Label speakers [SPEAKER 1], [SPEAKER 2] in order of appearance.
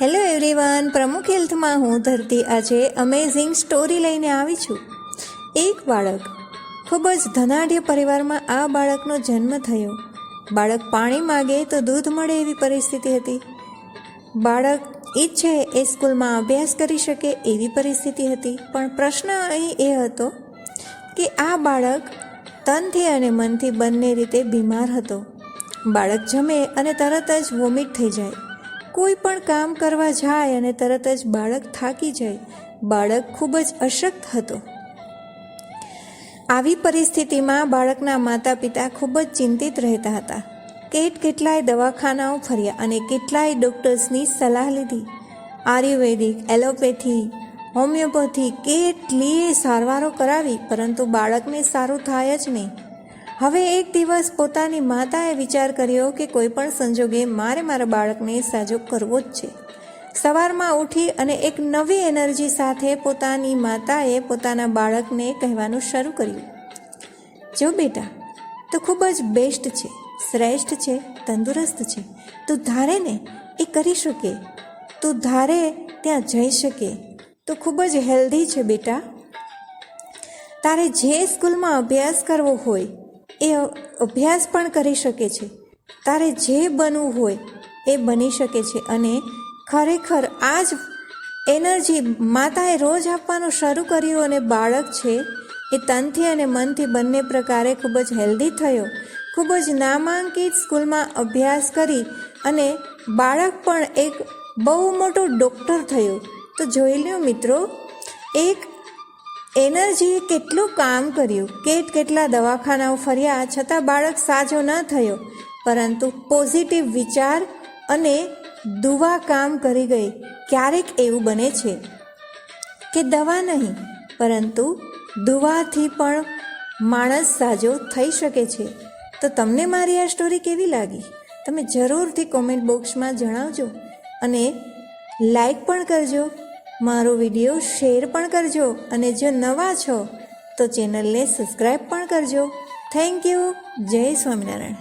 [SPEAKER 1] Hello everyone, પ્રમુખ હેલ્થમાં હું ધરતી આજે અમેઝિંગ સ્ટોરી લઈને આવી છું. એક બાળક, ખૂબ જ ધનાઢ્ય પરિવારમાં આ બાળકનો જન્મ થયો. બાળક પાણી માગે તો દૂધ મળે એવી પરિસ્થિતિ હતી. બાળક ઈચ્છે એ સ્કૂલમાં અભ્યાસ કરી શકે એવી પરિસ્થિતિ હતી. પણ પ્રશ્ન અહીં એ હતો કે આ બાળક તનથી અને મનથી બંને રીતે બીમાર હતો. બાળક જમે અને તરત જ વોમિટ થઈ જાય. કોઈ પણ કામ કરવા જાય અને તરત જ બાળક થાકી જાય. બાળક ખૂબ જ અશક્ત હતો. આવી પરિસ્થિતિમાં બાળકના માતા પિતા ખૂબ જ ચિંતિત રહેતા હતા. કેટલાય દવાખાનાઓ ફર્યા અને કેટલાય ડૉક્ટર્સની સલાહ લીધી. આયુર્વેદિક, એલોપેથી, હોમિયોપેથી કેટલીય સારવારો કરાવી, પરંતુ બાળકને સારું થાય જ નહીં. હવે એક દિવસ પોતાની માતાએ વિચાર કર્યો કે કોઈ પણ સંજોગે મારા બાળકને સાજો કરવો જ છે. સવારમાં ઉઠી અને એક નવી એનર્જી સાથે પોતાની માતાએ પોતાના બાળકને કહેવાનું શરૂ કર્યું, જો બેટા, તો ખૂબ જ બેસ્ટ છે, શ્રેષ્ઠ છે, તંદુરસ્ત છે. તું ધારે ને એ કરી શકે, તું ધારે ત્યાં જઈ શકે, તું ખૂબ જ હેલ્ધી છે બેટા. તારે જે સ્કૂલમાં અભ્યાસ કરવો હોય એ અભ્યાસ પણ કરી શકે છે. તારે જે બનવું હોય એ બની શકે છે. અને ખરેખર આ જ એનર્જી માતાએ રોજ આપવાનું શરૂ કર્યું અને બાળક છે એ તનથી અને મનથી બંને પ્રકારે ખૂબ જ હેલ્ધી થયો. ખૂબ જ નામાંકિત સ્કૂલમાં અભ્યાસ કરી અને બાળક પણ એક બહુ મોટો ડૉક્ટર થયો. તો જોઈ લો મિત્રો, એક એનર્જીએ કેટલું કામ કર્યું. કેટલા દવાખાનાઓ ફર્યા છતાં બાળક સાજો ન થયો, પરંતુ પોઝિટિવ વિચાર અને દુઆ કામ કરી ગઈ. ક્યારેક એવું બને છે કે દવા નહીં, પરંતુ દુઆથી પણ માણસ સાજો થઈ શકે છે. તો તમને મારી આ સ્ટોરી કેવી લાગી? તમે જરૂરથી કોમેન્ટ બોક્સમાં જણાવજો અને લાઈક પણ કરજો. મારો વિડીયો શેર પણ કરજો અને જો નવા છો તો ચેનલને સબસ્ક્રાઈબ પણ કરજો. Thank you. જય સ્વામિનારાયણ.